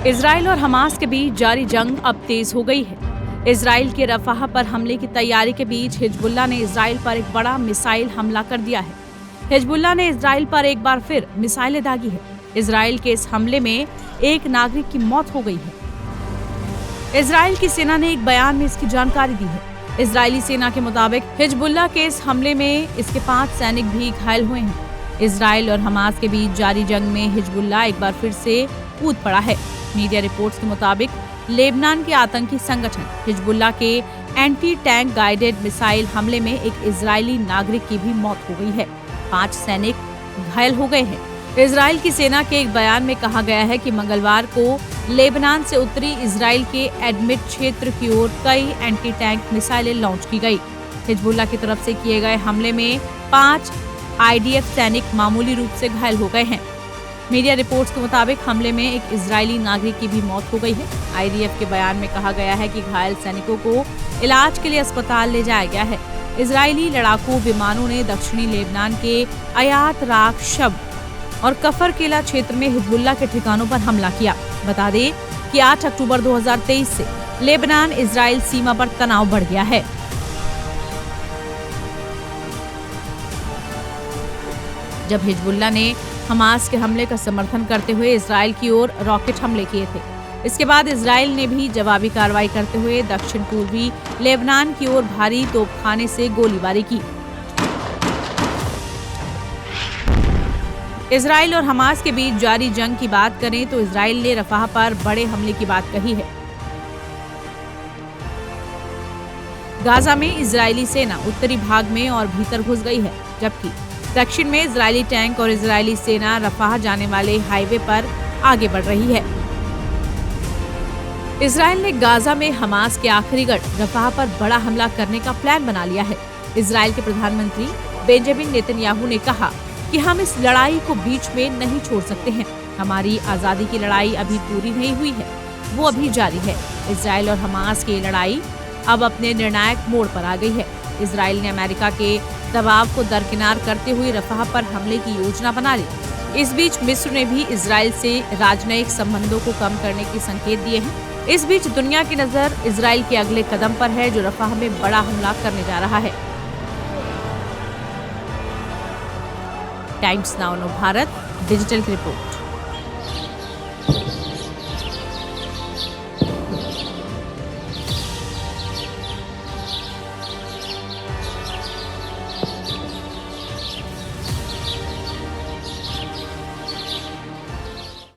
Israel और Hamas के बीच जारी जंग अब तेज हो गई है। इजराइल के रफाह पर हमले की तैयारी के बीच हिजबुल्लाह ने इजराइल पर एक बड़ा मिसाइल हमला कर दिया है। हिजबुल्लाह ने इजराइल पर एक बार फिर मिसाइलें दागी है। इजराइल के इस हमले में एक नागरिक की मौत हो गई है। इजराइल की सेना ने एक बयान में इसकी जानकारी दी है। इजरायली सेना के मुताबिक हिजबुल्लाह के इस हमले में इसके 5 सैनिक भी घायल हुए हैं। इजराइल और हमास के बीच जारी जंग में हिजबुल्लाह एक बार फिर से कूद पड़ा है। मीडिया रिपोर्ट्स के मुताबिक लेबनान के आतंकी संगठन हिजबुल्लाह के एंटी टैंक गाइडेड मिसाइल हमले में एक इजरायली नागरिक की भी मौत हो गई है। 5 सैनिक घायल हो गए हैं। इजराइल की सेना के एक बयान में कहा गया है कि मंगलवार को लेबनान से उत्तरी इजराइल के एडमिट क्षेत्र की ओर कई एंटी टैंक मिसाइलें लॉन्च की गई। हिजबुल्लाह की तरफ से किए गए हमले में 5 IDF सैनिक मामूली रूप से घायल हो गए हैं। मीडिया रिपोर्ट्स के मुताबिक हमले में एक इजरायली नागरिक की भी मौत हो गई है। IDF के बयान में कहा गया है कि घायल सैनिकों को इलाज के लिए अस्पताल ले जाया गया है। इजरायली लड़ाकू विमानों ने दक्षिणी लेबनान के अयात राक शब और कफर केला क्षेत्र में हिजबुल्लाह के ठिकानों पर हमला किया। बता दें कि 8 अक्टूबर 2023 से लेबनान इजराइल सीमा पर तनाव बढ़ गया है। जब हिजबुल्लाह ने हमास के हमले का समर्थन करते हुए इजराइल की ओर रॉकेट हमले किए थे। इसके बाद इजराइल ने भी जवाबी कार्रवाई करते हुए दक्षिण पूर्वी लेबनान की ओर भारी तोपखाने से गोलीबारी की। इजराइल और हमास के बीच जारी जंग की बात करें तो इजराइल ने रफाह पर बड़े हमले की बात कही है। गाजा में इजरायली सेना उत्तरी भाग में और भीतर घुस गई है, जबकि दक्षिण में इजरायली टैंक और इजरायली सेना रफाह जाने वाले हाईवे पर आगे बढ़ रही है। इजराइल ने गाजा में हमास के आखिरी गढ़ रफाह पर बड़ा हमला करने का प्लान बना लिया है। इजराइल के प्रधानमंत्री बेंजामिन नेतन्याहू ने कहा कि हम इस लड़ाई को बीच में नहीं छोड़ सकते हैं। हमारी आजादी की लड़ाई अभी पूरी नहीं हुई है, वो अभी जारी है। इजराइल और हमास की लड़ाई अब अपने निर्णायक मोड़ पर आ गई है। इजराइल ने अमेरिका के दबाव को दरकिनार करते हुए रफाह पर हमले की योजना बना ली। इस बीच मिस्र ने भी इजराइल से राजनयिक संबंधों को कम करने के संकेत दिए हैं। इस बीच दुनिया की नजर इजराइल के अगले कदम पर है, जो रफाह में बड़ा हमला करने जा रहा है। टाइम्स नाउ भारत डिजिटल की रिपोर्ट।